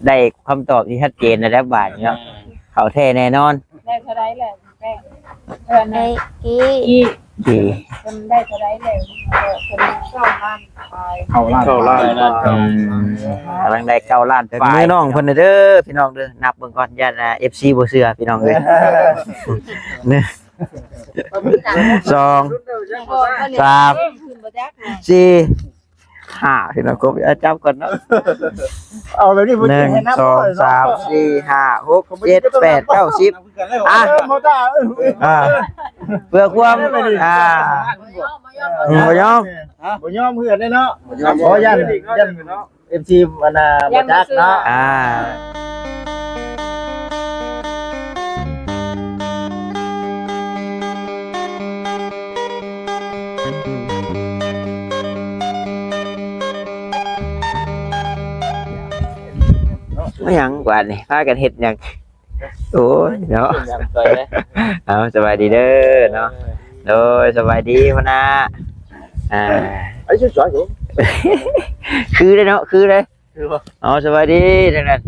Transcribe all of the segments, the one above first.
ได้คำตอบที่ชัดเจนแล้วบาดเนาะเขาแท้แน่นอนได้เท่าไรแหละแป้งได้กี่ดีคนได้เท่าไรเลยคนเข้าล้านไป เข้าล้านกำลังได้9 ล้านฝ่ายน้องเพิ่นเด้อพี่น้องเด้อนับเบิ่งก่อนญาติ FC บ่เชื่อพี่น้องเอ้ย1 2 3 4 5พี่น้องกบจับก่อนเนาะเอาแบบนี้1 2 3 4 5 6 7 8 9 10เพื่อความบ่ยอมบ่ยอมเพื่อนได้เนาะบ่ยันFC มันน่ะบ่จักเนาะไม่หยังกว่านี่พากันเฮ็ดหยังโอ้ยเนาะเอาสบายดีเด้อเนาะโดยสบายดีพ่อนะไอ้ชื่อสวยอยู่คือเลยเนาะคือเลยอ๋อสบายดีทั้งนั้น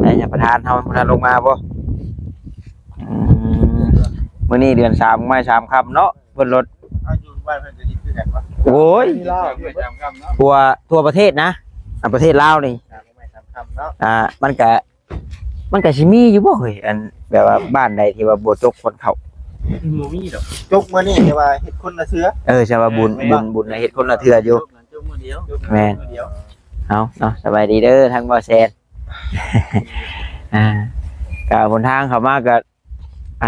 ได้ยังประธานเฮาประธานลงมาบ่มื้อนี้เดือน3ไม่3ค่ำเนาะเพิ่นรถอยู่บ้านเพิ่นจะดีขึ้นกันบ่โอ้ยทั่วประเทศนะประเทศลาวนี่มันก็สิมีอยู่บ่เฮ้ยอันแบบว่าบ้านใดที่ว่าบ่จกคนเข้าบ่มีดอกจกมื้อนี้แต่ว่าเฮ็ดคนละเทื่อใช่ว่าบุญเฮ็ดคนละเทื่ออยู่จกมื้อเดียวแม่นเอาเนาะสบายดีเด้อทางบ่แซนก็บนทางเข้ามาก็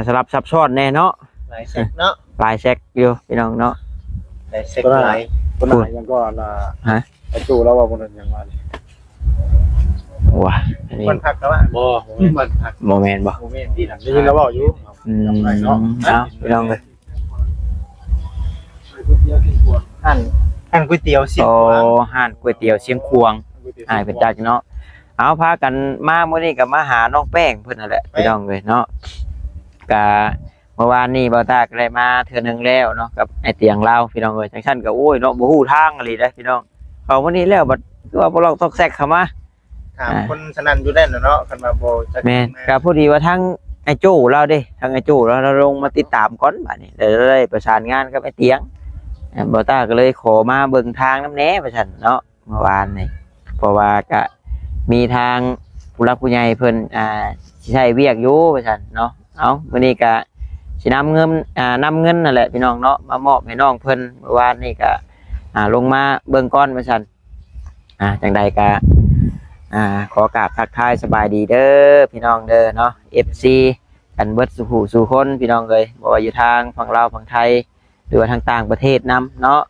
สลับซับซ้อนแน่เนาะหลายเซกเนาะหลายเซกอยู่พี่น้องเนาะหลายเซกหลายคนหลายยังก็ไอ้ตู่เราว่าบ่นั้นยังว่าว้ามันพักแล้วบ่มันพักโมเมนต์บ่โมเมนต์ที่หลังนี่เราบอกอยู่เนาะพี่น้องเลยหั่นก๋วยเตี๋ยวเสียงควงหั่นก๋วยเตี๋ยวเสียงควงเป็นจักเนาะเอาพากันมามื้อนี้ก็มาหาน้องแป้งเพิ่นนั่นแหละพี่น้องเลยเนาะก็เมื่อวานนี้บ่าวตาก็ได้มาเทื่อนึงแล้วเนาะกับไอ้เตียงเราพี่น้องเอ้ยจังซั่นก็โอ้ยเนาะบ่ฮู้ทางอะไรเด้พี่น้องเขามื้อนี้แล้วบัดคือว่าบ่ลองตอกแซกเข้ามาถามคนสนั่นอยู่ได้เนาะคันว่าบ่จักแม่นก็พอดีว่าทางไอ้โจ้เราเด้ทางไอ้โจ้เราลงมาติดตามก่อนบัดนี้เดี๋ยวได้ประสานงานกับไอ้เตียงบ่าวตาก็เลยขอมาเบิ่งทางนำแหน่ว่าซั่นเนาะเมื่อวานนี่เพราะว่าก็มีทางผู้หลักผู้ใหญ่เพิ่นสิใช้เวียกอยู่ว่าซั่นเนาะเอามื้อนี้ก็สินำเงินนั่นแหละพี่น้องเนาะมามอบให้น้องเพิ่นเมื่อวานนี่ก็ลงมาเบิ่งก่อนว่าซั่นจังใดก็ขอกราบทักทายสบายดีเด้อพี่น้องเด้อเนาะ FC กันเบิดสู่ผู้สู่คนพี่น้องเอ้ยบ่ว่าอยู่ทางฝั่งลาวฝั่งไทยหรือว่าทางต่างประเทศนํเนาะ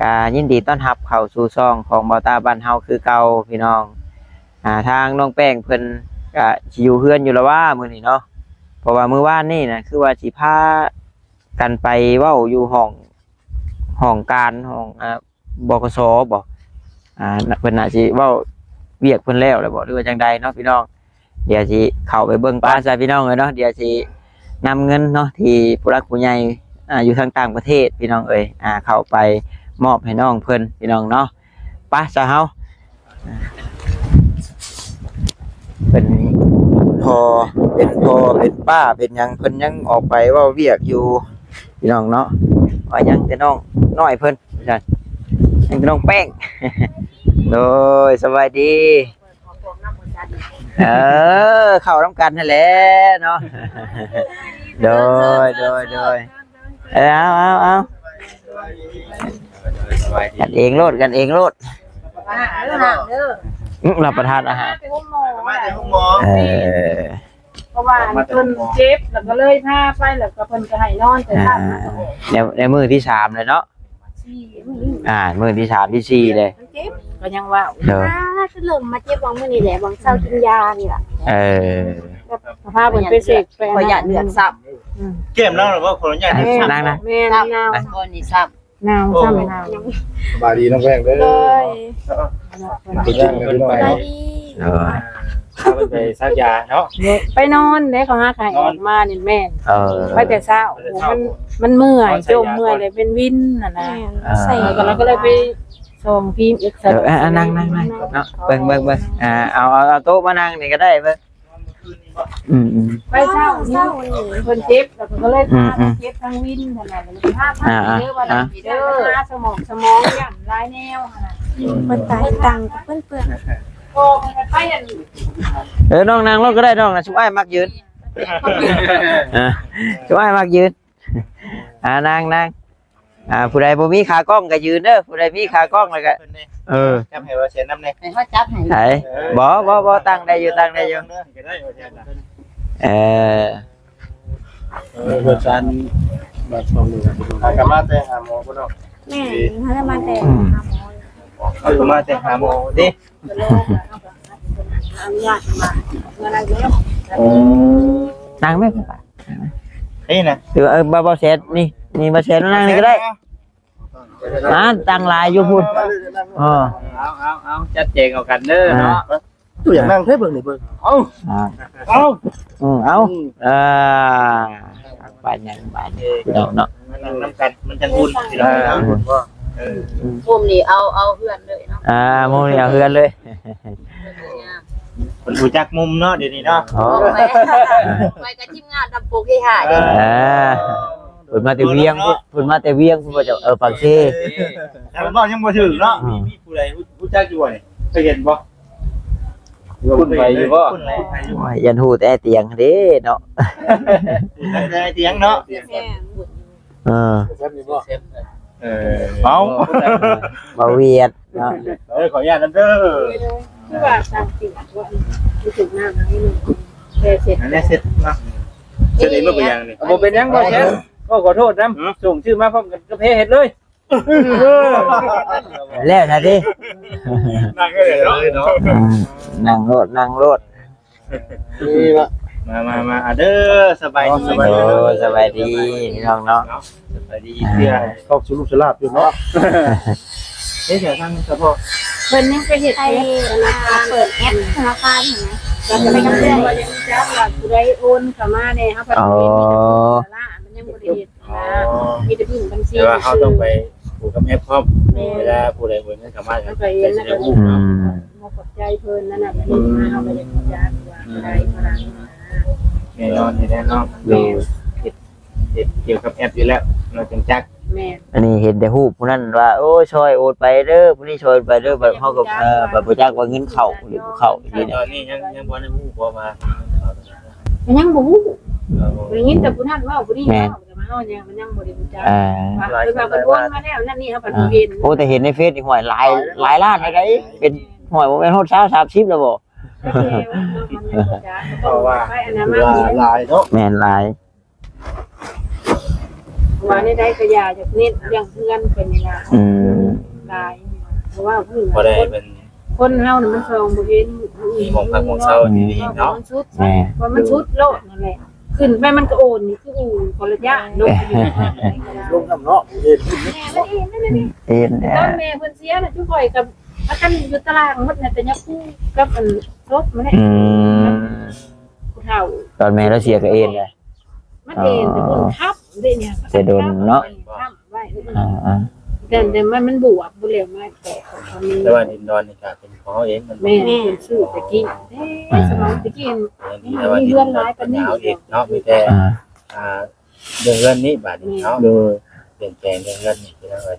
ก็ยินดีต้อนรับเข้าสู่ช่องของบ่าวตาบ้านเฮาคือเก่าพี่น้องทางน้องแป้งเพิ่นก็สิอยู่เฮือนอยู่แล้วว่ามื้อนี้เนาะเพราะว่ามื้อวานนี่นะคือว่าสิพากันไปเว้าอยู่ห้องการห้องบกสบ่เพิ่นน่ะสิเว้าเวียกเพิ่นแล้วบ่หรือว่าจังใดเนาะพี่น้องเดี๋ยวสิเข้าไปเบิ่งป้าซะพี่น้องเอ้ยเนาะเดี๋ยวสินำเงินเนาะที่ผู้หลักผู้ใหญ่อยู่ทางต่างประเทศพี่น้องเอ้ยเข้าไปมอบให้น้องเพิ่นพี่น้องเนาะป้าซะเฮาเป็นพ่อเป็นป้าเป็นหยังเพิ่นยังออกไปว่าเวียกอยู่พี่น้องเนาะว่ายังแต่น้องน้อยเพิ่นยังแต่น้องแป้งโดยสบายดีเข้าน้ำกันนั่นแหละเนาะโดยเอากันเองโลดรับประทานอาหารเพราะว่าเพิ่นเจ็บแล้วก็เลยพาไปแล้วก็เพิ่นก็ให้นอนแต่ในมื้อที่3เลยเนาะมื้อที่3ที่4เลยก็ยังว่าคือเริ่มมาเจ็บวังมื้อนี้แหละวังเช้ากินยานี่ล่ะพาเพิ่นไปเสกไปประหยัดเลือดซับเก็บแล้วหรือว่าคนใหญ่ที่นั่งนะแม่นาวบ่นี่ซับนาวซ้ำนาวสบายดีน้องแป้งเด้อสบายดีพาไปซักยาเนาะไปนอนเด้เขาหาไข่ออกมานี่แม่ไปแต่เช้ามันเมื่อยจมเมื่อยเลยเป็นวินน่ะนะใส่ก็เลยไป ส่งพิมพ์อีก นั่งเนาะเบิ่งเอาโต๊ะมานั่งนี่ก็ได้เบิ่งไปเช้าเพิ่นเจ็บแล้วก็เลยพาเจ็บทางวินนั่นน่ะเลยพาเด้อว่าเด้อสมองย่ำหลายแนวหั่นน่ะ เพิ่นตายตังกับเพิ่นเปื้อน โอ้มันไปอัน น้องนั่งรถก็ได้น้องนะช่วยมักยืนช่วยมักยืนนั่งผู้ใดบ่มีขากล้องก็ยืนเด้อผู้ใดมีขากล้องแล้วก็จับให้ว่าเสียน้ำแน่ ให้เขาจับให้ ไหนบ่ตั้งได้อยู่เพื่อนซันบัดของมือกลับมาแต่หาหมอบ่เนาะ แม่เขาจะมาแต่หาหมอ เอามาแต่หาหมอดิ อนุญาตมาเมื่อไรเด้อ นั่งไหม นี่นะ หรือบ่เสร็จนี่บ่เสร็จนั่งนี่ก็ได้ตั้งลายอยู่พุ่นเอาจัดเจงเอากันเด้อเนาะ ตัวอย่างนั่งเท่เบิ่งนี่เบิ่งเอาบ้านยังบ้านเนาะ นั่งน้ำกันมันจังอุ่นสิเราอุ่นบ่ มุมนี่เอาเพื่อนเลยเนาะ โมนี่เอาเฮือนเลย คนรู้จักมุมเนาะเดี๋ยวนี้เนาะ ไปกับทีมงานทำปูที่หาเด้พุ่นมาแต่เวียงพุ่นบ่จะปักเซ่ แต่มันบอกยังบ่ถึงเนาะมีผู้ใดรู้จักอยู่บ่นี่เคยเห็นบ่ คุณไปอยู่บ่ ยันหูแต่เตียงเด้เนาะ ได้เตียงเนาะ เมาบ่เวียดเนาะ ขออนุญาตนำเด้อ คือว่าตามจริงว่ารู้สึกหน้ามันให้มันเสร็จ อันนี้เสร็จเนาะเสร็จเองบ่เป็นหยังนี่ บ่เป็นหยังบ่เช็ดก็ขอโทษนํส่งชื่อมาพร้อมกันกับเพเฮ็ดเลย แล้วนะดิ นั่งก็ได้เนาะ นั่งรถ นี่ละมาเด้อสบายดี สบายดีพี่น้องเนาะ สบายดีเพื่อเข้าสู่ลูกสลาบอยู่เนาะเฮ้ยเดี๋ยวทางเฉพาะ เพิ่นยังไปเฮ็ด ไอ้ธนาคารเปิดแอปธนาคารเห็นไหม เราจะไปกับเพื่อนว่ายังจับว่าผู้ใดโอนเข้ามาเนี่ยเฮาก็ต้องเฮ็ดมันยังบ่ได้เฮ็ดมีแต่พึ่งบัญชี แต่ว่าเฮาต้องไปผูกกับแอปพร้อมเวลาผู้ใดโอนเงินเข้ามาก็ ไปเฮ็ดแล้วก็บ่ขอบใจเพิ่นนั่นน่ะมันมาเฮาก็ยังจักว่าได้พลัง แน่นอนแน่นอนดูเกี่ยวกับแอปอยู่แล้วเราจังจัก แม่ อันนี้เห็นแต่ฮู้ผู้นั้นว่าโอ้ช่วยโอนไปเด้อผู้นี้ช่วยไปเด้อแบบเฮาก็แบบบ่จักว่าเงินเข้าหรือบ่เข้าอยู่ ต เนี่ย อนนี้ยังบ่ได้ฮู้พอมา มันยังบ่ฮู้ได้ยินแต่ผู้นั้นเว้าผู้นี้เว้าแต่มาเฮาเนี่ยมันยังบ่ได้รู้จักว่าคือว่าเพิ่นโอนมาแล้วนั่นนี่เฮาก็บ่เห็น โอ้แต่เห็นในเฟซนี่ห่วยหลายล้านได้เป็นห่วยบ่แม่นฮอด20-30แล้วบ่ เพราะว่าไปอันนั้นมา ลายเนาะ แม่นหลาย ว่าในได้ก็ยาจากนิดเรื่องเพื่อนเป็นนี่ล่ะตายเพราะว่าเพิ่น บ่ได้เป็น คนเฮานี่มันส่งบ่เห็น มีหมองพักหมองเซาดีๆเนาะ มันชุดว่ามันชุดโลดนั่นแหละขึ้นไปมันก็โอนนี่คืออู่คนละอย่างลง ลงทำเนาะเฮ็ด แม่มันเองนั่นนี่ เอ็น ตอนแม่เพิ่นเสียน่ะจุข่อยกับอากันอยู่ตารางหมดน่ะแต่ยักคู่กับอันซบมาเนี่ยผู้เฒ่า ตอนแม่เราเสียก็เอ็นเลย มันเองแต่เพิ่นทับได้เนี่ยแต่มันบวกบ่แล้วมาแต่เขามี แต่ว่าดินดอนนี่ก็เป็นของเองมัน แม่ซื้อตะกี้สมัยตะกี้ แต่ว่าดินดอนเป็นยาวอีกเนาะมีแต่เรื่องนี้บาดนี้เนาะโดยเปลี่ยนแปลงเรื่องนี้คืออะไร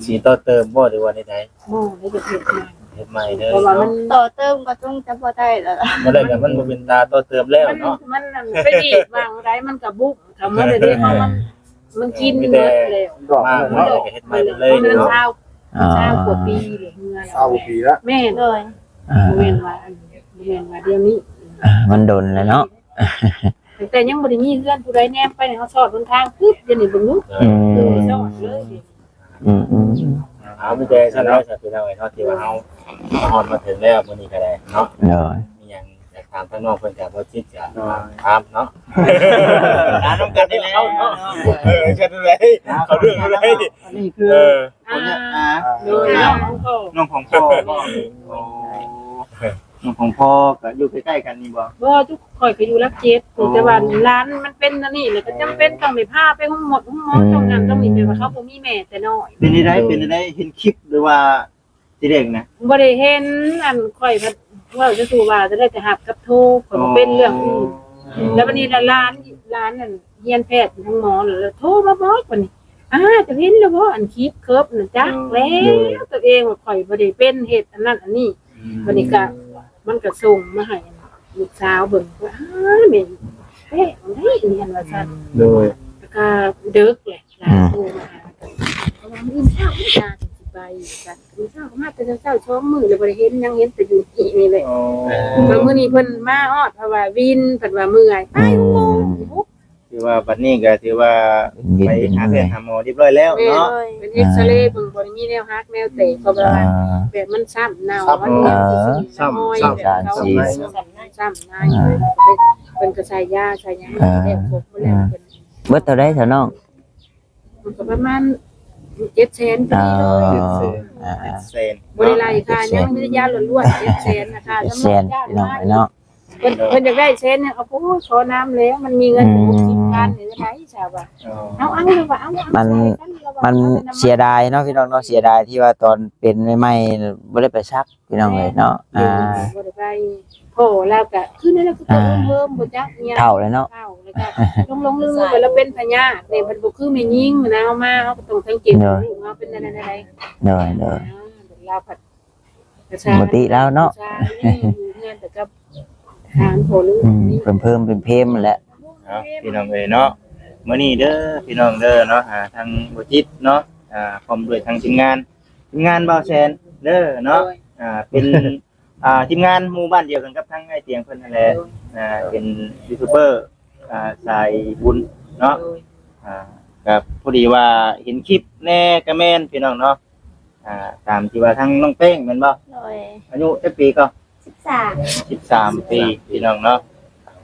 สีต่อเติมบ่หรือว่าใด โอ้ได้จะเฮ็ดมา เฮ็ดใหม่เด้อ เพราะว่ามัน ต่อเติมก็ต้องจะพอได้แล้วล่ะ บ่ได้ก็มันบ่เป็นตาต่อเติมแล้วเนาะ มันไปดีดวางไรมันก็บุกคำว่าเดี๋ยวนี้มันกินหมดแล้ว ดอก มา เนาะ เฮ็ดใหม่เลย มัน เนาะ เช้ากว่าปีเลยเมื่อ 20ปีละ แม่น เลย เวียนว่าเดี๋ยวนี้ มันโดนแล้วเนาะ แต่ยังบ่ได้มีเพื่อนผู้ใดแนมไปเขาสอดบนทางปึ๊บเดี๋ยวนี้เบิ่งลูกสอดเลย เอาไม่ได้ซะแล้วจะเป็นเอาไว้เนาะที่ว่าเฮามาฮอดมาถึงแล้วมื้อนี้ก็ได้เนาะ เนาะ มีหยังอยากถามทางน้องเพิ่นก็บ่จิตจะถามเนาะ ร้านน้ำกันนี่แหละเนาะเชิญเลยเขาเรื่องอะไร อันนี้คือโดยน้องพ่อ น้องของพ่อ ของพ่อก็อยู่ใกล้ๆกันนี่บ่ บ่ทุกข่อยก็อยู่รักเจ็ดแต่ว่าร้านมันเป็นอันนี้เลยก็จำเป็นต้องได้พาไปห้องหมดห้องหมอตรงนั้นต้องมีเป็นว่าเขาบ่มีแม่แต่น้อย เป็นได้เห็นคลิปหรือว่าสิเด็กนะ บ่ได้เห็นอันข่อยว่าจะสู่ว่าจะได้แต่หับกับโทรข่อยบ่เป็นเรื่องอื่นแล้ววันนี้ร้านนั่นเฮียนแพทย์ห้องหมอแล้วโทรมาบอกว่านี่จะเห็นแล้วบ่อันคลิปเคิร์ฟน่ะจักแล้วตัวเองว่าข่อยบ่ได้เป็นเฮ็ดอันนั้นอันนี้วันนี้ก็มันก็ส่งมาให้ลูกสาวเบิ่งว่าแม่เอ๊ะมันได้เรียนว่าซั่น โดย แล้วก็ดึกแหละหลานโทรมาเพราะว่ามื้อเช้าพี่ยาสิไปกันมื้อเช้าก็มาแต่เช้า2มื้อแล้วบ่ได้เห็นยังเห็นแต่อยู่ที่นี่แหละแล้วมื้อนี้เพิ่นมาฮอดเพราะว่าวินเพิ่นว่าเมื่อยไปโมง ถือว่าบัดนี้ก็ถือว่าไปหาแพทย์หาหมอเรียบร้อยแล้วเนาะ เป็นเอ็กซเรย์เบิ่งบ่ได้มีแนวฮักแนวเตะเพราะว่าแบบมันซ้ำเน่ามันซ้ำในเพิ่นก็ใส่ยาใส่หยังแล้วครบหมดแล้วเพิ่น เบิดเท่าใดเถอะน้อง มันก็ประมาณ700,000พอดีเลย เซน บริไลค่ะยังไม่ได้ยาล้วนๆ700,000นะคะ เซนพี่น้องเนาะ เพิ่นอยากได้เซนเนี่ยเอาโอ้ขอน้ำแล้วมันมีเงิน60,000นี่จะได้ชาวบ้านเอาเลยว่าเอามันเสียดายเนาะพี่น้องเนาะเสียดายที่ว่าตอนเป็นใหม่ๆบ่ได้ไปซักพี่น้องเลยเนาะบ่ได้ไปโอ้แล้วก็คือนั่นแหละคือเพิ่มบ่จักเนี่ย เท่าเลยเนาะ เท่าแล้วก็ลงลืมไปแล้วเป็นพญาเนี่ยมันบ่คือแม่ยิงนะเอามาเฮาก็ต้องทั้งเก็บลูกเฮาเป็นนั่นๆ เด้อ เราผัด ปกติแล้วเนาะ เงินแต่ก็หารผล เพิ่มเป็นเพมแหละ พี่น้องเอ้ยเนาะมื้อนี้เด้อพี่น้องเด้อเนาะทางบ่จิตเนาะพร้อมด้วยทางทีมงานบ่าวแสนเด้อเนาะเป็นทีมงานหมู่บ้านเดียวกันกับทางไอ้เตียงเพิ่นนั่นแหละเป็นยูทูบเบอร์สายบุญเนาะกับพอดีว่าเห็นคลิปแน่ก็แม่นพี่น้องเนาะตามที่ว่าทางน้องเป้งแม่นบ่ โดย อายุจักปีก็ 13 13 ปีพี่น้องเนาะ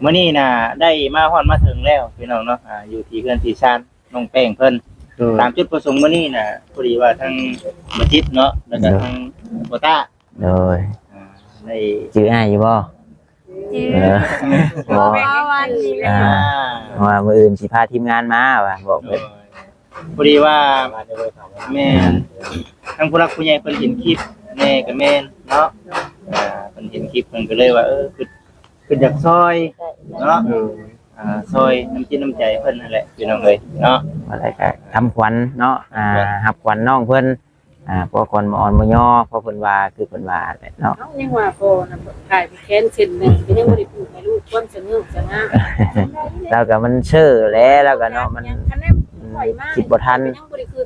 มื้อนี้น่ะได้มาฮอดมาถึงแล้วพี่น้องเนาะอยู่ที่เพื่อนที่ชานน้องแป้งเพิ่นตามจุดประสงค์มื้อนี้น่ะพอดีว่าทางบ่จิตเนาะแล้วก็ทางบ่ต้า โดย ได้ ชื่ออ้ายอยู่บ่ จื้อ บ่ วันนี้ ว่ามื้ออื่นสิพาทีมงานมาว่าบอกเพิ่น พอดีว่าแม่ทางผู้รักผู้ใหญ่เพิ่นเห็นคลิปแม่กับแม่เนาะเพิ่นเห็นคลิปเพิ่นก็เลยว่าคืออยากซอยเนาะซอยน้ำจิตน้ำใจเพิ่นนั่นแหละพี่น้องเอ้ยเนาะ อะไรก็ทำขวัญเนาะรับขวัญน้องเพิ่นเพราะคนบ่อ่อนบ่ย่อเพราะเพิ่นว่าคือเพิ่นว่าแหละเนาะ เขายังว่าพอนะถ่ายไปแค้นเส้นหนึ่งก็ยังไม่ได้พูดให้ลูกความสนุกสนาน แล้วก็มันเชื่อแล้วก็เนาะมัน คันนี้ปล่อยมาก คิดบ่ทัน ยังบริคือ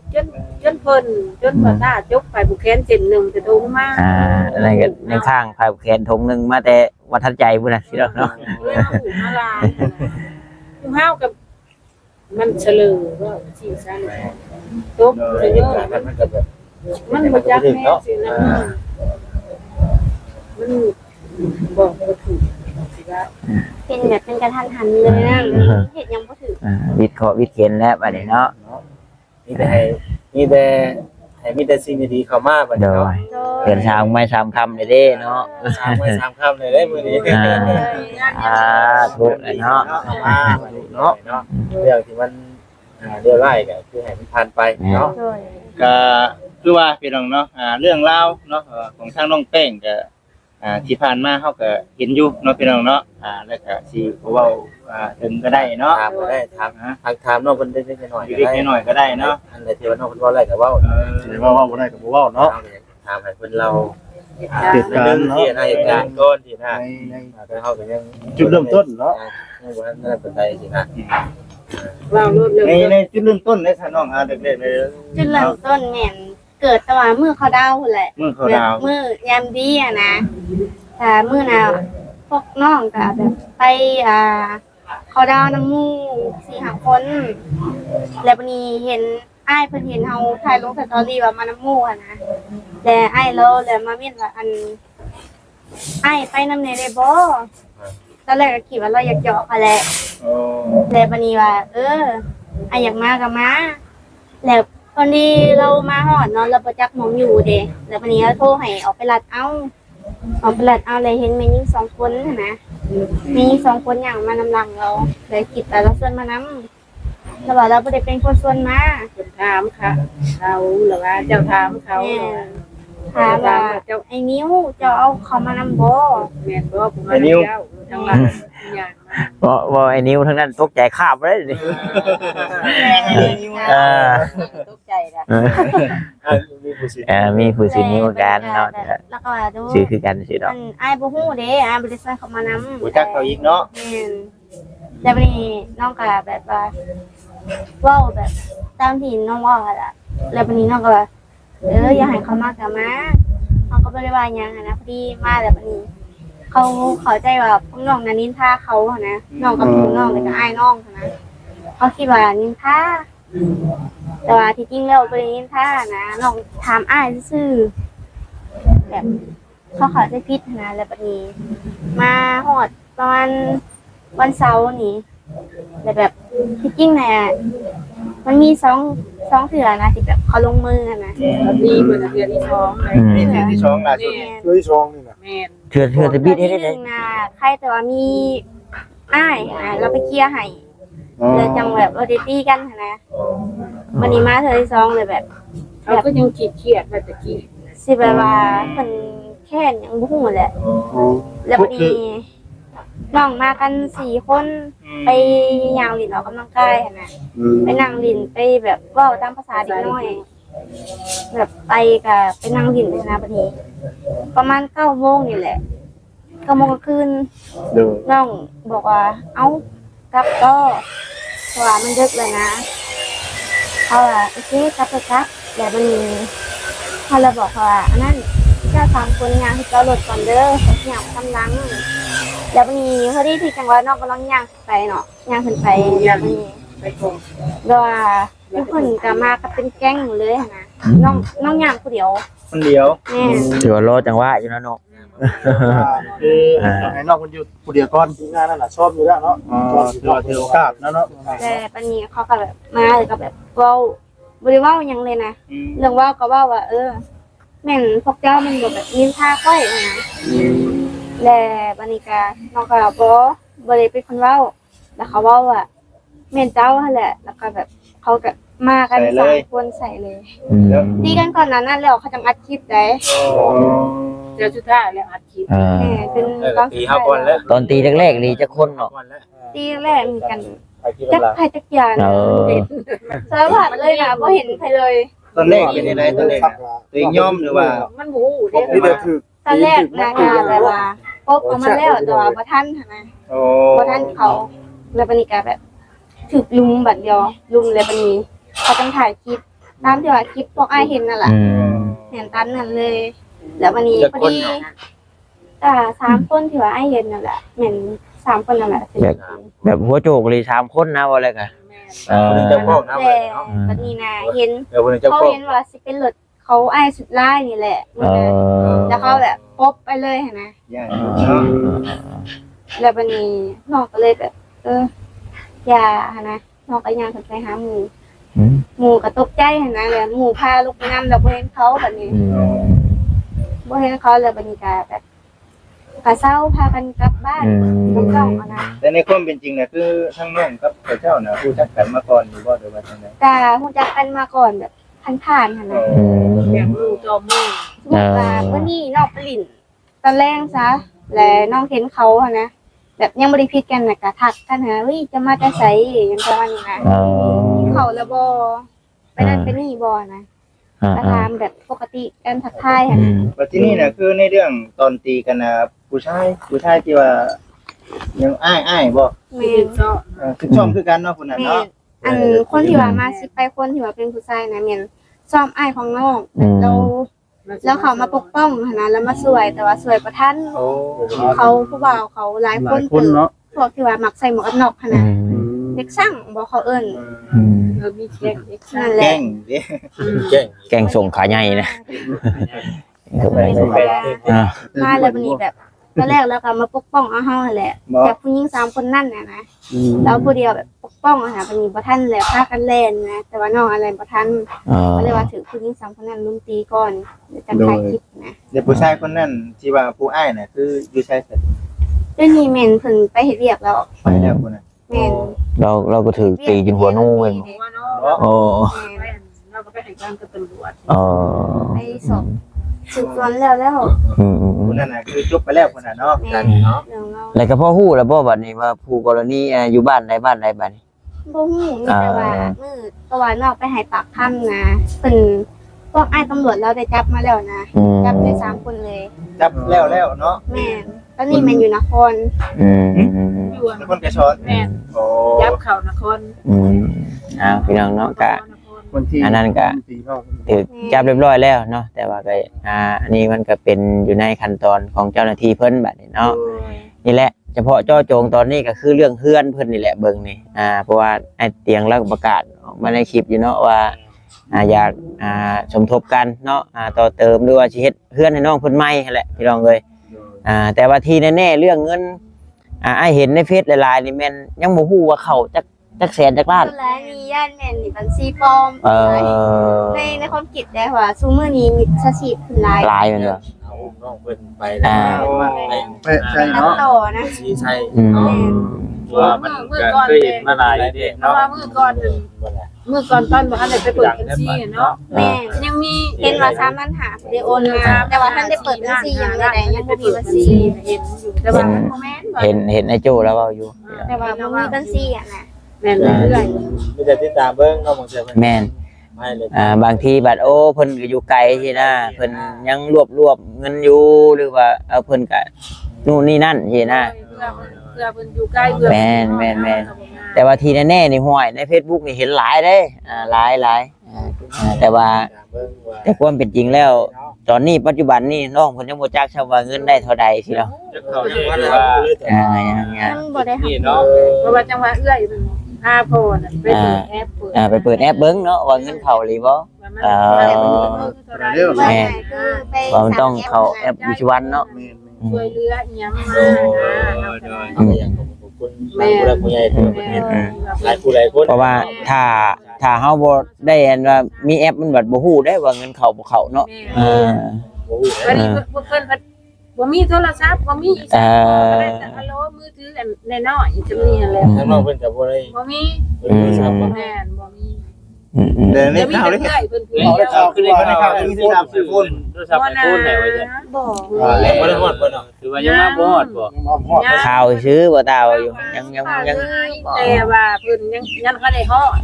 จนเพิ่นจนว่าถ้าจกไปบุกแค้นเส้นหนึ่งจะโทรมา อะไรก็ในข้างพายแขนทงหนึงมาแต่วัดทันใจพุ่นน่ะพี่น้องเนาะ เรื่องหูมาลายอยู่ห้าวกับมันเฉลยว่าสิซั่นตกเฉลยมันบ่จักแม่สินะมันบอกบ่ถูกสิว่า เป็นแบบเป็นกระทันหันเลยนะเฮ็ดยังบ่ถึง วิดเคาะวิดเข็นแล้วบัดนี้เนาะ มีแต่สิ่งดีๆเข้ามาบัด โด นี้เนาะ ยเดินทางไม่3คำเลยเด้เนาะ 3 ค่ำเลยได้มื้อนี้ ถูกเลยเนาะ เนาะเรื่องที่มันเรียบร้อยก็คือให้มันผ่านไปเนาะ โดย ก็คือว่าพี่น้องเนาะเรื่องราวเนาะของทางน้องแป้งก็ที่ผ่านมาเฮาก็เห็นอยู่เนาะพี่น้องเนาะแล้วก็สิเว้าถึงก็ได้เนาะถามก็ได้ถามน้องเพิ่นได้หน่อยก็ได้น้อยก็ได้เนาะอันใดที่ว่าน้องเพิ่นเว้าได้ก็เว้าสิว่าบ่ได้ก็บ่เว้าเนาะ ถามให้เพิ่นเรา เหตุการณ์เนาะ ที่เหตุการณ์ก่อนที่น่ะแต่เฮาก็ยัง จุดเริ่มต้นเนาะ ว่านั่นเป็นไดสินะ ว่ารถเร็ว ในจุดเริ่มต้นในท่านน้องเด็กๆเลย จุดเริ่มต้นแม่นเกิดแต่ว่ามื้อเขาดาวพุ่นแหละ มื้อเขาดาว มื้อยามดีอ่ะนะแต่มื้อน่ะพวกน้องก็แบบไปเขาดาวน้ำหมู่4-5 คนแล้ววันนี้เห็นอ้ายเพิ่นเห็นเฮาถ่ายลงสตอรี่ว่ามาน้ำหมู่อ่ะนะแล้วอ้ายเราแล้วมาเม่นว่าอ้ายไปน้ำแน่ได้บ่ตอนแรกก็คิดว่าเราอยากเจาะเขาแหละ โอ้ แล้ววันนี้ว่าอ้ายอยากมาก็มาแล้ววันนี้เรามาฮอดเนาะเราบ่จักหมองอยู่เด้แล้ววันนี้เราโทรให้ออกไปรัดเอา เอาไปลัดเอาเลยเห็นแม่ยิง2คนหั่นนะแม่ยิง2คนอย่างมานำหลังเราเลยคิดแต่เราส่วนมานำแล้วว่าเราบ่ได้เป็นคนส่วนมา เพิ่นถามค่ะเขาหรือว่าเจ้าถามเขา แม่ เหรอ ถามว่าไอ้นิ้วจะเอาเขามานำบ่ แม่นบ่ผมว่าเจ้าทั้งหลายอย่างมา บ่ไอ้นิ้วทั้งนั้นตกใจคาบเลยดิ ตกใจละ มีผู้สิ มีผู้สินิ้วกันเนาะ แล้วก็ว่าดู ชื่อคือกันสิดอก มันอ้ายบ่ฮู้เด้อ้ายบ่ได้ใส่เขามานำ รู้จักเขาอีกเนาะ แม่นแต่บัดนี้น้องก็แบบว่าเว้าแบบตามที่น้องเว้าหั่นล่ะแล้วบัดนี้น้องก็ว่าอย่าให้เขามากับมาน้องก็บ่ได้ว่าหยังหันนะพอดีมาแล้วบัดนี้ เขาเข้าใจว่าพวกน้องน่ะนินทาเขาหั่นนะน้องกับพวกน้องแล้วก็อ้ายน้องหั่นนะเขาคิดว่านินทาแต่ว่าที่จริงแล้วบ่ได้นินทานะน้องถามอ้ายซื่อๆแบบเขาเข้าใจผิดหั่นนะแล้วบัดนี้ มาฮอดประมาณวันเสาร์นี่แต่แบบที่จริงน่ะมันมีสองเถื่อนะที่แบบเขาลงมือกันนะ ดีกว่าเดือนที่ท้องเลย นี่คือที่สองล่าสุด ช่วยชองนี่น่ะ แม่น เถื่อนจะบิดให้ได้ ห เล นึ่ ย งนะใครแต่ว่ามีอ้ายเราไปเคลียร์ให้เลยจังแบบได้ตีกันหั้นนะวันนี้มาเธอที่สองเลยแบบ เขาก็ยังเครียดๆมาตะกี้ สิแบบว่าเพิ่นแค่นยังบ่ฮู้แหละแล้ววันนี้น้องมากัน4คนไปย่างลิ้นออกกำลังกายหั้นนะ ไปนั่งลินไปแบบเว่าตามภาษาเด็กน้อย แบบไปกับไปนั่งลินในนะพอดีประมาณ9 โมงนี่แหละ9 โมงกลางคืน เด้อ น้องบอกว่า เอ้ากลับก็เพราะว่ามันดึกเลยนะเขาว่าโอเคกลับไปครับแต่มันมีเขาเลยบอกว่าอันนั้นเจ้า3 คนงานที่เจ้ารถก่อนเด้อเขาอยากทำลังแล้วมันมีพอดีที่จังหวัดน้องกำลังย่างไปเนาะย่างขึ้นไปแล้วมันมี ไปก่อน แล้วว่าทุกคนก็มาก็เป็นแก๊งหมดเลยหั้นนะน้องย่างผู้เดียว คนเดียว แม่ ถือว่ารอจังหวะอยู่นะเนาะ คือให้น้องคนอยู่ผู้เดียวก่อนทีมงานนั่นน่ะชอบอยู่แล้วเนาะถือโอกาสเนาะ แต่ปันนี้เขาก็แบบมาเลยก็แบบเว้าบ่ได้เว้าหยังเลยนะเรื่องเว้าก็เว้าว่าแม่นพวกเจ้ามันแบบนินทาค่อยนะและบัดนี้ก็น้องก็บ่ได้เป็นคนเว้าแล้วเขาเว้าว่าแม่นเจ้าหั่นแหละแล้วก็แบบเขาก็มากัน3 คนใส่เลยตีกันก่อนนั้นนั่นแล้วเขาจังอัดคลิปได้ เดี๋ยวสุดท้ายแล้วอัดคลิป แม่เป็นตอน ตีเฮาก่อนแล้ว ตอนตีแรกๆนี่จะคนเนาะ ตีแรกมีกัน ไปที่ จัก ลำลา ใครจักยาน สารพัดเลยนะบ่เห็นใครเลย ตอนแรกเป็นยังไงตอนแรกน่ะตัวเองยอมหรือว่า มันบู๊เด้ นี่เด้อคือ ตอนแรกนางานแต่ว่าพบเอามาแล้วแต่ว่าบ่ทันหั่นนะ โอ้ บ่ทันเขาแล้วบัดนี้ก็แบบถูกลุมบัดเดียวลุมแล้วบัดนี้เขาต้องถ่ายคลิปตามที่ว่าคลิปพวกอ้ายเห็นนั่นแหละเห็นตามนั้นเลย แล้วบัดนี้พอดี3 คนที่ว่าอ้ายเห็นนั่นแหละแม่น3 คนนั่นแหละ แบบหัวโจกเลย3 คนนะว่าอะไรกัน คนเจ้าของนะ แต่บัดนี้นะเห็น เดี๋ยวคนเจ้า เขา ของ เห็นว่าสิเป็นรถเขาอ้ายสุดท้ายนี่แหละมื้อนั้นแล้วเขาแบบปบไปเลยหั่นนะ ย่าเนาะ แล้วบัดนี้น้องก็เลยแบบอย่าหั่นนะน้องก็ย่างขึ้นไปหาหมู่ก็ตกใจหั่นนะแล้วหมู่พาลูกไปนำแล้วบ่เห็นเขาบัดนี้บ่เห็นเขาแล้วบัดนี้ก็แบบก็เศร้าพากันกลับบ้านลูกน้องอะนะ แต่ในความเป็นจริงน่ะคือทั้งน้องกับเจ้าน่ะรู้จักกันมาก่อนอยู่บ่หรือว่าจังได๋ แต่ฮู้จักกันมาก่อนแบบผ่านๆหั่นน่ะ แบบลูกต่อมือ สมมุติว่ามื้อนี้น้องไปลิ้นตอนแรงซะแล้วน้องเห็นเขาหั่นนะแบบยังบ่ได้ผิดกันน่ะก็ทักกันหาเฮ้ยจะมาแต่ไสหยังประมาณนี้นะเขาแล้วบ่ไปนั่นไปนี่บ่นะก็ถามแบบปกติกันทักทายหั่นน่ะ ว่าที่นี่น่ะคือในเรื่องตอนตีกันน่ะผู้ชายที่ว่ายังอ้ายบ่ แม่น ก็ คือช่องคือกันเนาะพุ่นน่ะ แม่ เนาะ นอันคนที่ว่ามาสิไปคนที่ว่าเป็นผู้ชายนะแม่นซ้อมอ้ายของน้องแล้วเขามาปกป้องหั่นนะแล้วมาช่วยแต่ว่าช่วยบ่ทัน โอ้ เขาผู้บ่าวเขาหลายคนเนาะพวกที่ว่ามักใส่หมวกกันน็อกหั่นน่ะเด็กช่างบ่เขาเอิ้น มีแจ็ค นั่นแห แก ละ งเด้ แกงส่งขาใหญ่นะ มาแล้วบัดนี้แบบ ตอนแรกแล้วก็มาปกป้องเอาเฮาแหละ บ่ แต่ผู้หญิง3คนนั่นน่ะนะแล้วผู้เดียวแบบปกป้องอะค่ะเป็นบ่ทันแล้วพากันแล่นนะแต่ว่าน้องอะไรบ่ทัน อ๋อ ก็เลยว่าถือผู้หญิง3คนนั้นลุมตีก่อนเดี๋ยวจะถ่ายคลิปนะ เดี๋ยวผู้ชายคนนั้นที่ว่าผู้อ้ายน่ะคืออยู่ชายเสร็จ เดี๋ยวนี้แม่นเพิ่นไปเฮ็ดเวียกแล้ว ไปแล้วคนน่ะ แม่น เราก็ถือตีจนหัวนูเป็น เพราะว่าเนาะ โอ้ เราก็ไปให้การกับตำรวจ อ๋อ ไปสอบสืบสวนแล้ว อืม คนนั้นน่ะคือจบไปแล้วคนน่ะเนาะ แม่ กัน น เนาะ เรื่องเรา แล้วก็พ่อฮู้แล้วบ่บัดนี้ว่าผู้กรณีอยู่บ้านใดบัดนี้ บ่ฮู้มีแต่ว่ามือตัวว่านอกไปให้ปากคำนะเพิ่นพวกอ้ายตำรวจเราได้จับมาแล้วนะ อืม จับได้3คนเลย จับแล้วเนาะ แม่นตอนนี้แม่นอยู่นคร อืม อยู่ เป็นคนกระชอน แม่น โอ้ ยับเข่านคร อืมพี่น้องเนาะก็ คนที่ อันนั้นก็ ตีเนาะ ถูกจับเรียบร้อยแล้วเนาะแต่ว่าก็อันนี้มันก็เป็นอยู่ในขั้นตอนของเจ้าหน้าที่เพิ่นบัดนี้เนาะนี่แหละเฉพาะเจาะจงตอนนี้ก็คือเรื่องเฮือนเพิ่นนี่แหละเบิ่งนี่เพราะว่าไอ้เตียงแล้วก็ประกาศออกมาในคลิปอยู่เนาะว่าอยากสมทบกันเนาะต่อเติมหรือว่าสิเฮ็ดเฮือนให้น้องเพิ่นใหม่นั่นแหละพี่น้องเอ้ยแต่ว่าที่แน่ๆเรื่องเงินไอ้เห็นในเฟซหลายๆนี่แม่นยังบ่ฮู้ว่าเข้าจักแสนจักล้าน คนร้ายมีย่านแม่นนี่บัญชีปลอม ในความคิดได้ว่าซูมื้อนี้มิจฉาชีพขึ้นหลาย หลายแม่นบ่ เอาน้องเพิ่นไปแล้วไป ใช่ นัก เนาะ ต่อนะ ชี้ใช่ อืม เนาะ ว่ามันก็เคยเห็นมาหลายเด้เพราะว่ามื้อก่อนตอนบ่ทันได้ไปเปิดบัญชีเนาะ แม่ ยังมี เห็นว่า3ล้านหาได้โอนมาแต่ว่าท่านได้เปิดบัญชียังได้ยังบ่มีบัญชี เห็นอยู่แต่ว่ามันบ่แม่น เห็นไอ้โจ้แล้วเว้าอยู่ แต่ว่าบ่มีบัญชีอ่ะนะ แม่นเรื่อย มีแต่ติดตามเบิ่งเนาะบางเทื่อเพิ่น แม่น ไม่เลย บางทีบัดโอ้เพิ่นก็อยู่ไกลสินะเพิ่นยังรวบเงินอยู่หรือว่าเพิ่นก็นู่นนี่นั่นสินะ เพื่อเพิ่นอยู่ใกล้เพื่อ แม่น แต่ว่าที่แน่ๆนี่ห้วยใน Facebook นี่เห็นหลายเด้หลายแต่ว่า ตามเบิ่งว่า แต่ความเป็นจริงแล้ว ตอนนี้ปัจจุบันนี่น้องเพิ่นยังบ่จักชำว่าเงินได้เท่าใดสิเนาะ เขายังว่า ยัง ยังบ่ได้หัก เนาะ เพราะว่าจังหวะเอื้อยพาโพนไปเปิดแอป ไปเปิดแอปเบิ่งเนาะว่าเงินเข้าหรือบ่ ว่าไงคือไป ว่ามันต้องเข้าแอปวิชวันเนาะ ช่วยเหลืออีหยังมา อย่างขอบคุณผู้หลักผู้ใหญ่ที่เห็นหลายผู้หลายคน เพราะว่าถ้าเฮาบ่ได้อันว่ามีแอปมันบัดบ่ฮู้ได้ว่าเงินเข้าบ่เข้าเนาะ วันนี้เพิ่นบ่มีโทรศัพท์บ่มีอีสานได้แต่ฮัลโหลมือถืออันน้อยๆจะมีนั่นแหละ ทางน้องเพิ่นก็บ่ได้ บ่มี เพิ่นบ่ทราบว่า แม่นบ่มี เดี๋ยวนี้ จะมี ข่าว แต่ เลย เอื้อยเพิ่นคือ เอาได้ข่าวคือว่าได้ข่าว ที่ ที่ ตามสื่อคน บ่นะบ่ แล้วบ่ได้ฮอดบ่เนาะ คือว่ายังมาบ่ฮอดบ่ มาฮอด ข่าวซื้อบ่ตาว่าอยู่ยัง แต่ว่าเพิ่นยังบ่ได้ฮอด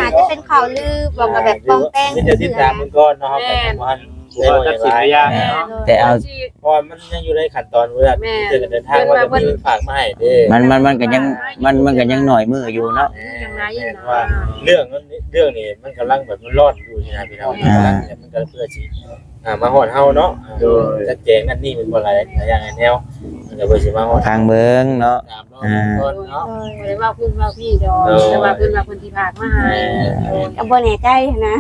อาจจะเป็นข่าวลือบอกกับแบบปองแป้ง มีแต่ติดตามเพิ่นก่อนเนาะครับแต่ว่า บ่ตัดสินพยานเนาะ แต่เอา เพราะมันยังอยู่ในขั้นตอนเวลาเจอกันเดินทางว่าจะมีฝากมาให้เด้ มันก็ยังมันก็ยังหน่อยมืออยู่เนาะ จังได๋ ว่าเรื่องนี้มันกำลังแบบมันร้อนอยู่นี่นะพี่น้องมันก็เพื่อสิมาฮอดเฮาเนาะจะแจงนั่นนี่เป็นบ่หลายอย่างแนวมันก็เพื่อสิมาฮอด ทางเบิ่งเนาะ ตามเนาะเนาะ บ่ได้ว่าเพิ่นว่าพี่ดอกแต่ว่าเพิ่นว่าเพิ่นสิพากมาให้ กับบ่แน่ใจนะ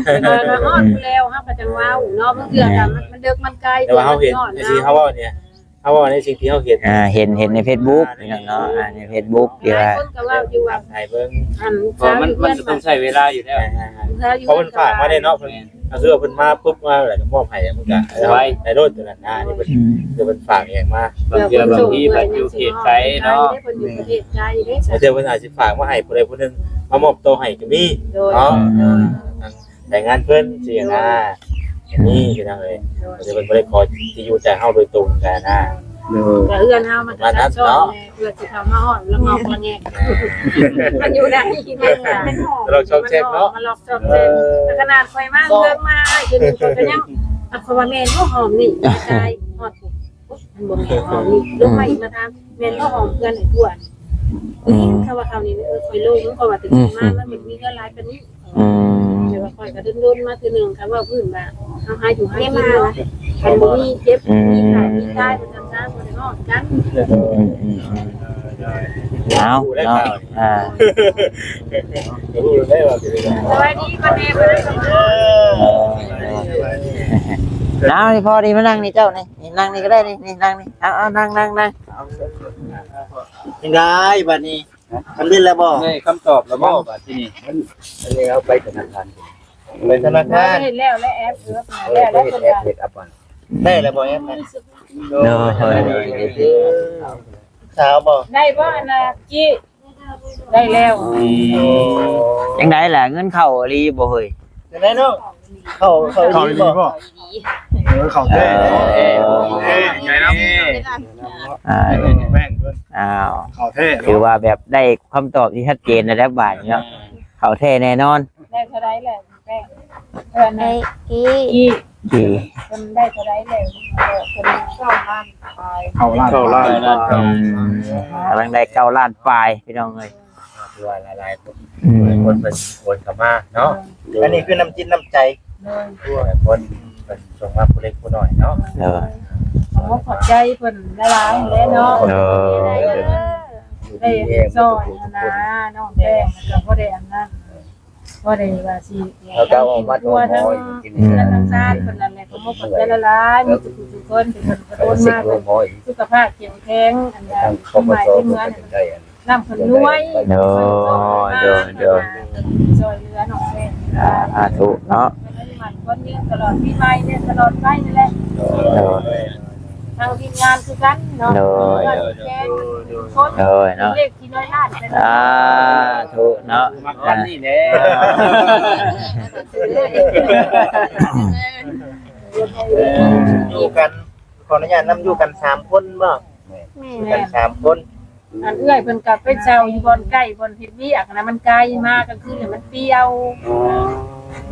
มาฮอดแล้วเฮาก็จังว้าวเนาะเพื่อนกันมันดึกมันไกล แต่ว่าเฮาเห็นในสิ่งเฮาว่าเนี่ยเฮาว่าในสิ่งที่เฮาเห็น เห็นใน Facebook นี่เนาะใน Facebook ที่ว่า คนก็ว่าอยู่ว่า ถ่ายเบิ่ง อัน เพราะมันจะต้องใช้เวลาอยู่แล้ว เพราะเพิ่นฝากมาได้เนาะเพิ่นคือว่าเพิ่นมาปุ๊บมาแล้วก็มอบให้มันก็ได้โดนตัวนั้นนี่เพิ่นเพิ่นฝากเองมา บางเทื่อบางทีบัดอยู่เขตไกลเนาะ เพิ่นอยู่ประเทศไกลเด้ เดี๋ยวเพิ่นอาจสิฝากมาให้ผู้ใดผู้หนึงมามอบตัวให้ก็มี โดย เนาะแต่งานเพิ่นสินะนี่พี่น้องเอ้ยเดี๋ยวเพิ่นบ่ได้ขอที่อยู่แต่เฮาโดยตรงกันนะ แต่เอื้อนเฮามันก็ชอบเพื่อสิเข้ามาฮอดแล้วงอกมาแงกมันอยู่ได้เป็นหอม เราชอบเช็คเนาะ มาลอกชอบเช็คขนาดไฟมากเพิ่มมาคือนึงก็ยังอ่ะเพราะว่าแม่นบ่หอมนี่ใช่ฮอดมันบ่แม่นหอมนี่ลงมาอีกมาถามแม่นบ่หอมเพื่อนไอ้ทั่วนี่ถ้าว่าคราวนี้ค่อยลงเพราะว่าถึงมามันมีเงินหลายปานนี้เดี๋ยวค่อยก็โดนมาทีนึงค่ะว่าพื้นมาเอาให้อยู่ให้มาคันบ่มีเจ็บมีขามีตายมันจังๆบ่ได้ฮอดกัน เอาเนาะ รู้ได้ว่าสิได้ สวัสดีพ่อแม่เพิ่น น้านี่พอดีมานั่งนี่เจ้านี่นั่งนี่ก็ได้นี่นั่งนี่เอานั่ง ยังไงบัดนี้ทำได้แล้วบ่ ได้คำตอบแล้วบ่บัดที่นี่ อันนี้เอาไปธนาคาร ไปธนาคาร เห็นแล้วและแอปเอื้อแล้วแล้วคน เฮ็ดอัพวัน ได้แล้วบ่แอปนะ เด้อ สาวบ่ ได้บ่อันน่ะกี้ได้แล้ว ยังได้ล่ะเงินเข้ารีบ่เฮ้ย จะได้น้องเข้า เขา ดี ดี บ่ บ่เขาแท้ ไงเนาะ แม่งเพิ่น อ้าว เขาแท้ ถือว่าแบบได้คำตอบที่ชัดเจนแล้วบาดเนาะเขาแท้แน่นอน ได้เท่าไรแหละแป้งน ไอ้กี้ กี้ ดี คนได้เท่าไรแล้วคน9 ล้านไป เขาล้าน กำลังได้9 ล้านปลายพี่น้องเอ้ย คือว่าหลายๆคนคนเป็นคนเข้ามาเนาะ อันนี้คือน้ำจิ้มน้ำใจ ทั่วคนเป็นส่งมาผู้เล็กผู้น้อยเนาะ เด้อ ขอบใจเพิ่นหลายๆแล้วเนาะ เด้อ ได้ซอยนะน้องแป้งก็บ่ได้อันนั้นบ่ได้ว่าสิ แล้วก็เอามาตัวหมอกิน ทั้งชาติเพิ่นนั่นแหละก็บ่ขอบใจหลายๆมีทุกคนที่เพิ่นกระโดด สิ มา ตัวหมอ สุขภาพเข้มแข็งอันใด ทางค ส ม มัย ส ที่เมือง เป็นได้อัน น้ำเพิ่นรวย เด้อเด้อเด้อ ซอยเหลือน้องแป้ง ถูกเนาะ เป็นมันคนนี้ตลอดปีใหม่เนี่ยตลอดไปนั่นแหละ เด้อ ทางทีมงานคือกันเนาะคน เด้อเนาะ เลขที่น้อยล้านเป็น ถูกเนาะ มากันนี่แหละ อยู่กันขออนุญาตนำอยู่กัน3คนบ่ แม่ กัน3คน อันเอื้อยเพิ่นกับเป็นเจ้าอยู่บนใกล้บนเฮ็ดเวียกนะมันไกลมากก็คือเนี่ยมันเปรี้ยว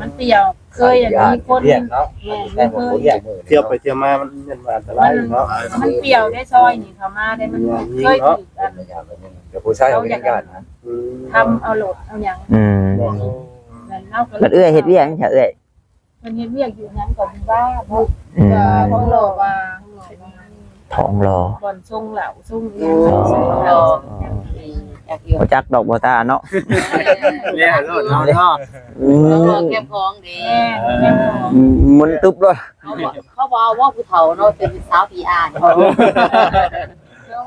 มันเปรี้ยวเคยอย่างนี้คน เรียกเนาะ แม่มันเคย เรียกมือ เที่ยวไปเที่ยวมามันเป็นอันตรายเนาะ มันเปรี้ยวได้ซอยนี่เข้ามาได้มันเคยถูกอัน เดี๋ยวผู้ชายเอาเป็นญาตินะ ทำเอาโหลดเอาหยัง นั่นเนาะก็ มันเอื้อยเฮ็ดเวียงเฉย เพิ่นเฮ็ดเวียกอยู่หยังก็บ้าบ่ อืม เพราะโลว่า ทองรอ บ่อนทรงเหล่าทรงหยังทรงเหล่า บ่จักดอกบ่ตาเนาะ เนี่ยโลดเนาะเนาะ เก็บของดี แม่ มันตึบเลย เขาบอกว่าผู้เฒ่าเนาะเป็นสาวปีอ่านเขา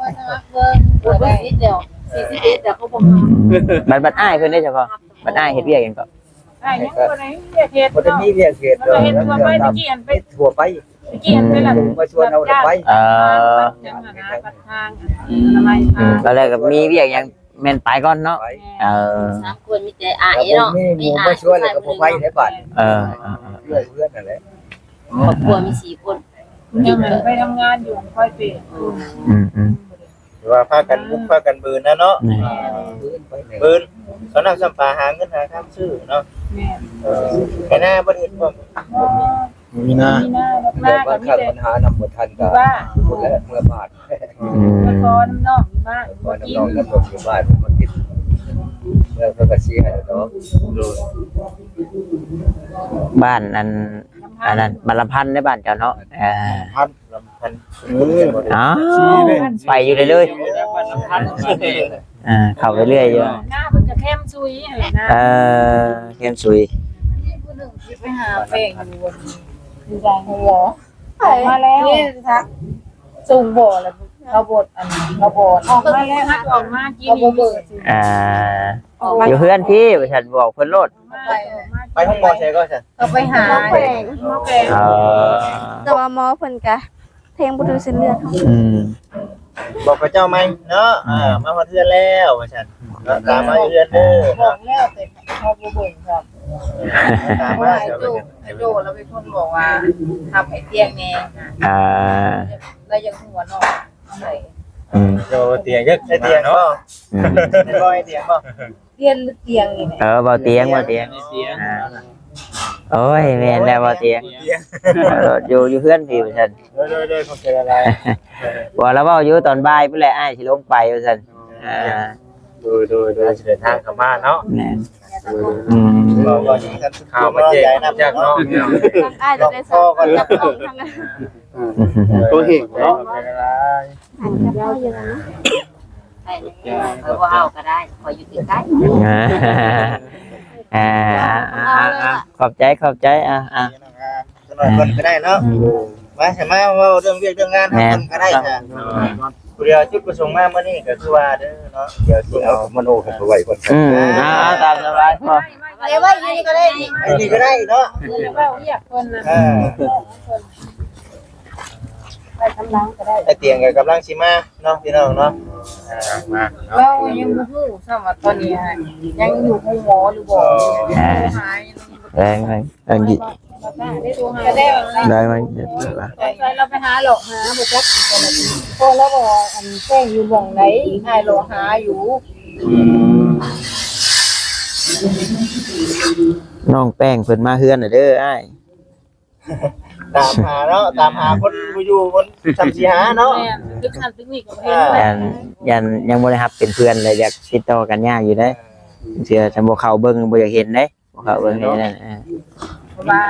ว่าจะเบิ่งปวดนิดเดียว41แต่เขาบอก บัดอ้ายเพิ่นได้เฉพาะบัดอ้ายเฮ็ดเวียกหยังก็ อ้ายยังบ่ได้เรียกเฮ็ด คน เนาะ นี้เรียกเขต มันก็เฮ็ดทั่วไปตะกี้อันไป ทั่วไป ตะกี้อันไปละ มาชวนเอาไป จังหวะนะปัดทางทำไมทาง ตอนแรกก็มีเวียกหยังแม่นไปก่อนเนาะ3คนมีแต่อ้ายเนาะ มีมาชวนแล้วก็บ่ไปในบ้าน เพื่อนนั่นแหละ ครอบครัวมี4คน ยังไปทำงานอยู่ค่อยเปลี่ยน หรือว่าพากันบุกพากันบืนนะเนาะบืนสำนักสัมปาหาเงินหาข้ามซื้อเนาะ แม่ ไอ้หน้าบ่เห็นบ่ มีนา มีหน้าบักห เรื่ น้า อง กั บา บ ง มี ครั้ง แต่ ปัญหานำบ่ทันก็และเมื่อบาท ละครน้องมีบ้าน ก่อนน้องน้ำลงอยู่บ้านมากินเมื่อเขาก็ชี้ให้เนาะ บ้านอันนั้นบ้านลำพันธ์ในบ้านเจ้าเนาะ พันลำพัน อ๋อไปอยู่เลย เข้าไปเรื่อยอยู่ หน้ามันจะเข้มซุยอะไรนะ เข้มสุย ผู้หนึ่งที่ไปหาแป้งอยู่บนอยู่ใจหัวมาแล้วนี่ทักสูงบ่อแล้วเราบดอันเราบดออกมาแล้วออกมากินนี่เบิด อยู่เพื่อนพี่ฉันบอกเพิ่นโลด ไปห้องหมอใช่ก็ใช่ ก็ไปหา หมอแปลง หมอแปลง แต่ว่าหมอเพิ่นก็เพลงบ่ดูเส้นเลือด บอกกับเจ้าไหมเนาะมาฮอดเทือนแล้วว่าซั่นตามมาเทือนเด้อบ อกแล้วแต่พอบ่เบิ่งครับ ตาม เพ มา ราะว่าไอ้โจเราเป็นคนบอกว่าทำไอ้เตียงแน่แล้วยังหัวนอนอะไร โยเตียงเยอะไอ้เตียงเนาะไอ้บ่ไอ้เตียงบ่ เตียงเตียงนี่แหละ บ่เตียงโอ้ยแม่นแล้วบ่เตียงอยู่เพื่อนพี่ฉัน เด้อของเจออะไร ว่าแล้วเว้าอยู่ตอนบ่ายพุ่นแหละอ้ายสิลงไปว่าซั่นดูสิเดินทางเข้ามาเนาะ แม่น บ่ดีกันข่าวมาแจ้งจากเนาะ อ้ายจะได้สอบรับรองทำงาน ตัวเฮงเนาะ หันกับพ่ออยู่แล้วนะ ใช่เขาว่าเอาก็ได้ขออยู่ใกล้ ขอบใจ หน่อยคนก็ได้เนาะมาใช่ไหมว่าเรื่องเรียกเรื่องงานทำคนก็ได้จ้ะเดี๋ยวจุดประสงค์มาเมื่อนี้ก็คือว่าเด้อเนาะเดี๋ยวที่เอา มโนกันไว้ก่อน ตามสบายพอ เดี๋ยวว่าอยู่นี่ก็ได้นี่ ไอ้นี่ก็ได้เนาะ เดี๋ยวว่าเรียกคนนะ ไปทำล้างก็ได้ ไอ้เตียงกับกำลังชิมาเนาะพี่น้องเนาะ มา เรายังบ่ฮู้ซะว่าตอนนี้ยังอยู่ห้องหมอหรือบ่หาย แรงไหมแรงดี ได้ตัวหายแล้ว ได้ไหม ใจเราไปหาหลอกหาบ่จักพอแล้วบ่อันแจ้งอยู่บ่งไหนหายหลอกหาอยู่ น้องแป้งเพิ่นมาเฮือนน่ะเด้ออ้าย ตามหาเนาะตามหาคนอยู่คนทำสีหาเนาะ แม่ตึกนั่นตึกนี่ก็เห็น ยังบ่ได้รับเป็นเพื่อนเลยอยากติดต่อกันยากอยู่เด้เชื่อจะบ่เข้าเบิ่งบ่อยากเห็นเด้บ่เข้าเบิ่งนี่นั่น เพราะว่า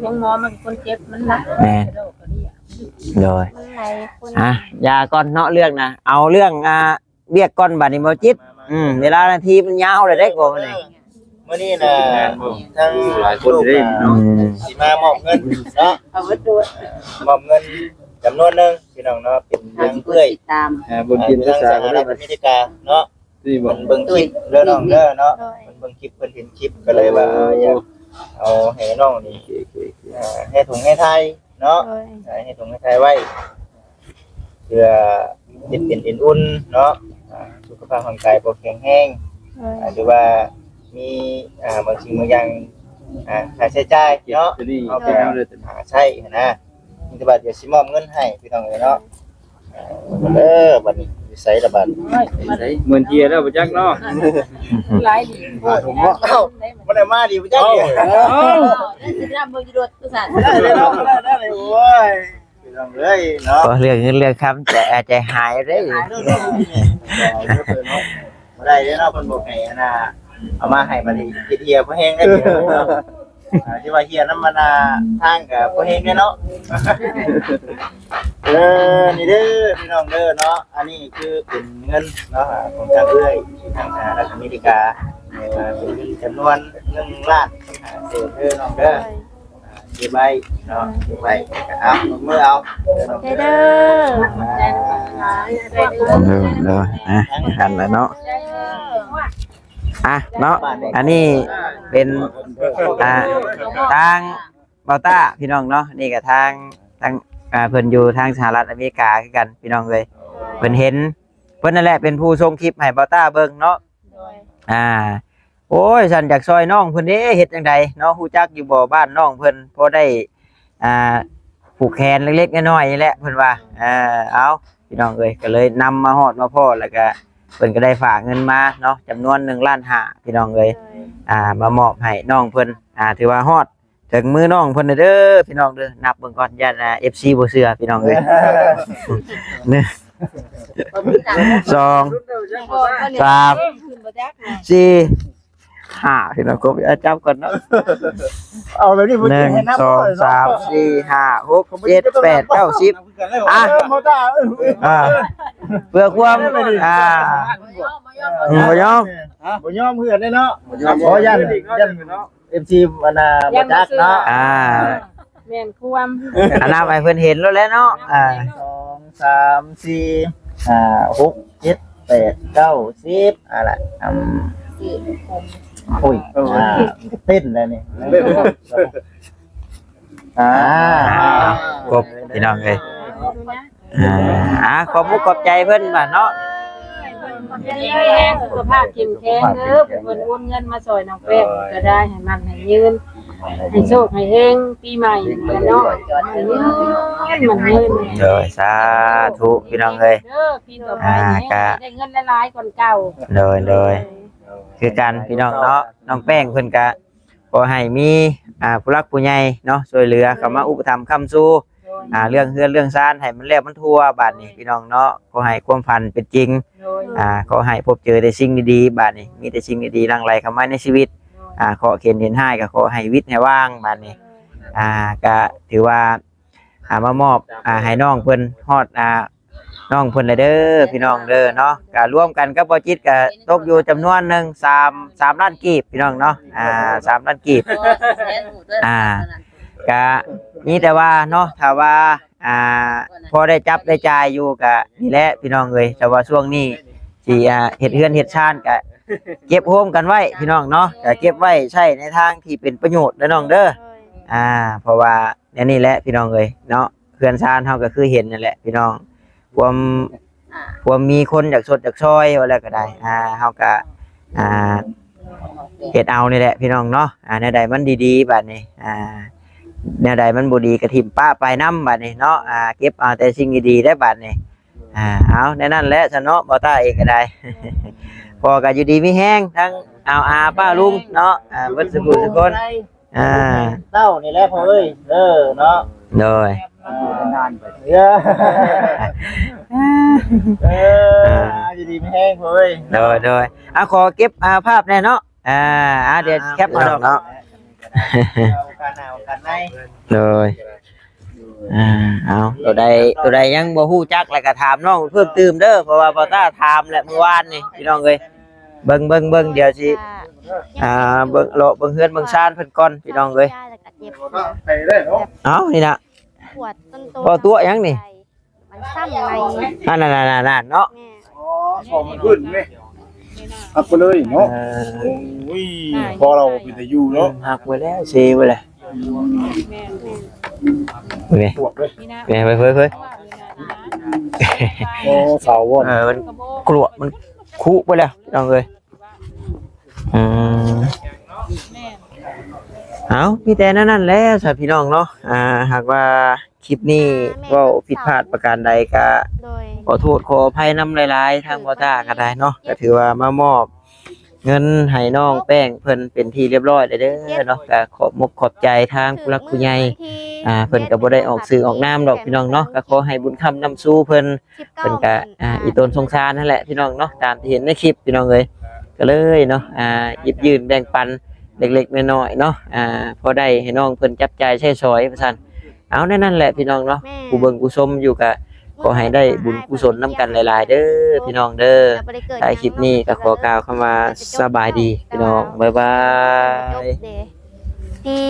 ห้องหมอมันคนเจ็บมันหนัก แม่โดย มันหลายคน อย่าก่อนเนาะเรื่องนะเอาเรื่องเรียกก่อนบัดนี้บ่จิตเวลานาทีมันยาวเลยได้กว่ามื้อนี้ เมื่อนี้นะทั้ง หลายคนได้เนาะ สีมามอบเงินเนาะ เอาไว้ด้วย มอบเงินจำนวนหนึงพี่น้องเนาะเป็นทางเพื่อย ติดตาม บนกินภาษา ส ก็ ห ได้ รัฐอเมริกาเนาะ ที่บ เพิ่ น นเบิ่งคลิปเด้อน้องเด้อเนาะเพิ่นเบิ่งคลิปเพิ่นเห็นคลิปก็เลยว่าอยากเอาให้น้องนี่ให้ถุงให้ไทยเนาะ โดย ให้ถุงให้ไทยไว้เพื่อเป็นอุ่นเนาะสุขภาพร่างกายบ่แข็งแรง โดย หรือว่ามีบางสิ่งบางอย่างค่าใช้จ่ายเนาะ ที่นี่เป็นแล้วเลย ใช่นะมีแต่บัดเดี๋ยวสิมอบเงินให้พี่น้องเลยเนาะบัดนี้ใส่ละบัด เหมือนเกียร์แล้วบ่จักเนาะ หลายดีโอ้ย เอ้าบ่ได้มาดิบ่จักเด้อ สิได้เบิ่งอยู่ด้วยตุสัน ได้เลยเนาะได้เลยโอ้ยพี่น้องเอ้ยเนาะ ก็เรื่องเงินเรื่องคำใจหายเด้ บ่ได้เด้อเนาะเพิ่นบอกให้นะเอามาให้บัดนี้เฮียบ่แห้งได้พี่น้องเนาะที่ว่าเฮียน้ำมันทางกับบ่แห้งเด้อเนาะ นี่เด้อพี่น้องเด้อเนาะอันนี้คือเป็นเงินเนาะของทางเอื้อยทางสหรัฐอเมริกาเป็นเงินจำนวน1 ล้านเศษเด้อน้องเด้อเก็บไว้เนาะเก็บไว้เอามือเอา เด้อ กันแล้วเนาะเนาะอันนี้เป็นทางเบาต้าพี่น้องเนาะนี่ก็ทางเพิ่นอยู่ทางสหรัฐอเมริกาคือกันพี่น้องเลยเพิ่นเห็นเพิ่นนั่นแหละเป็นผู้ส่งคลิปให้เบาต้าเบิ่งเนาะโอ้ยฉันอยากซอยน้องเพิ่นเด้เฮ็ดจังไดเนาะฮู้จักอยู่บ่บ้านน้องเพิ่นพอได้ผูกแขนเล็กๆน้อยๆนี่แหละเพิ่นว่าเอาพี่น้องเอ้ยก็เลยนำมาฮอดมาพ่อแล้วก็เพิ่นก็ได้ฝากเงินมาเนาะจำนวน1 ล้าน5พี่น้องเอ้ยมามอบให้น้องเพิ่นถือว่าฮอดถึงมือน้องเพิ่นเด้อพี่น้องเด้อนับเบิ่งก่อนยันFC บ่เชื่อพี่น้องเอ้ย1 2 3 4 5พี่น้องครบจับก่อนเนาะ เอาแบบนี้ 1 2 3 4 5 6 7 8 9 10เพื่อความบ่ยอม บ่ยอมเพื่อนเนาะบ่ยันFC มันบ่จักเนาะ แม่นความ อันนั้นให้เพิ่นเห็นแล้วแหละเนาะ2 3 4 5 6 7 8 9 10อะไรโอ้ยเต้นแล้วนี่กบพี่น้องเอ้ยขอบมุกขอบใจเพิ่นว่าเนาะ สุขภาพเข้มแข็งเด้อเพิ่นโอนเงินมาซอยน้องแป้งก็ได้ให้มันให้ยืนให้โชคให้เฮงปีใหม่กันเนาะให้ยืนมันยืน เด้อสาธุพี่น้องเอ้ย เด้อพี่ต่อไปได้เงินหลายๆคนเก่า เลยคือกันพี่น้องเนาะน้องแป้งเพิ่นก็ขอให้มีผู้รักผู้ใหญ่เนาะช่วยเหลือเข้ามาอุปถัมภ์ค้ำสู้เรื่องเฮือนเรื่องซ่านให้มันแล้วมันทั่วบาดนี้พี่น้องเนาะขอให้ความฝันเป็นจริงขอให้พบเจอแต่สิ่งดีๆบาดนี้มีแต่สิ่งดีๆหลั่งไหลเข้ามาในชีวิตขอเขียนเห็นให้ก็ขอให้วิทย์ให้ว่างบาดนี้ก็ถือว่ามามอบให้น้องเพิ่นฮอดน้องเพิ่นเด้อพี่น้องเด้อเนาะก็ร่วมกันกับบ่จิตก็ตกอยู่จำนวนหนึง3ล้านกีบพี่น้องเนาะ3ล้านกีบ ก็นี่แต่ว่าเนาะถ้าว่าพอได้จับได้จ่ายอยู่ก็นี่แหละพี่น้องเอ้ยแต่ว่าช่วงนี้สิเฮ็ดเฮือนเฮ็ดชานก็เก็บโฮมกันไว้พี่น้องเนาะก็เก็บไว้ใช้ในทางที่เป็นประโยชน์เด้อน้องเด้อ เพราะว่าอันนี้แหละพี่น้องเอ้ยเนาะเพื่อนชาติเฮาก็คือเห็นนั่นแหละพี่น้องความมีคนอยากสดอยากซอยว่าแล้วก็ได้เฮาก็เฮ็ดเอานี่แหละพี่น้องเนาะแนวใดมันดีๆบัดนี้แนวใดมันบ่ดีก็ทิ่มป้าไปนำบัดนี้เนาะเก็บเอาแต่สิ่งดีๆได้บัดนี้เอาแน่นั่นแหละซะเนาะบ่ตาเองก็ได้ พอก็อยู่ดีมีแฮงทั้งเอาอาป้าลุงเนาะเบิดสุขทุกคนเต้านี่แหละพ่อเอ้ยเนาะ โดย นานไปอยู่ดีไม่แห้งพ่อเอ้ย โดยขอเก็บภาพแน่เนาะเดี๋ยวแคปเอาเนาะการหนาวการใน โดยเอาตัวใดยังบ่ฮู้จักแล้วก็ถามน้องเพิ่มเติมเด้อเพราะว่าบ่ต้าถามแหละเมื่อวานนี่พี่น้องเอ้ยเบิ่งเดี๋ยวสิเบิ่งเลาะเบิ่งเฮือนเบิ่งชานเพิ่นก่อนพี่น้องเอ้ย ไปได้เนาะ เอานี่น่ะ ปวดต้นโต บ่ตัวหยังนี่ มันซ้ำใน นั่นเนาะ แม่ อ๋อสองมันขึ้นนี่หักไปเลยเนาะโอ้ยพอเราเป็นแต่อยู่เนาะ หักไว้แล้วเซไว้แล้ว แม่น นี่ ปวดเลย นี่นะ แม่เพิ่น โอ้สาววอน มันกลัวมันคุไปแล้วพี่น้องเอ้ยเอาพี่แต่นั่นแหละสาพี่น้องเนาะหากว่าคลิปนี้เว้าผิดพลาดประการใดก็ โดย ขอโทษขออภัยนำหลายๆทางบ่ต้าก็ได้เนาะก็ถือว่ามามอบเงินให้น้องแป้งเพิ่นเป็นที่เรียบร้อยแล้วเด้อเนาะก็ขอบใจทางผู้หลักผู้ใหญ่เพิ่นก็บ่ได้ออกสื่อออกนามดอกพี่น้องเนาะก็ขอให้บุญคำนำสู่เพิ่นก็อีตนสงสารนั่นแหละพี่น้องเนาะตามที่เห็นในคลิปพี่น้องเอ้ยก็เลยเนาะหยิบยื่นแบ่งปันเล็กๆน้อยๆเนาะพอได้ให้น้องเพิ่นจับจ่ายใช้สอยว่าซั่นเอาแน่นั่นแหละพี่น้องเนาะผู้เบิ่งผู้ชมอยู่ก็ขอให้ได้บุญกุศลนํกันหลายๆเด้อพี่น้องเด้อท้ายคลิปนี้ก็ขอกล่าวคำว่าสบายดีพี่น้องบ๊ายบาย ที่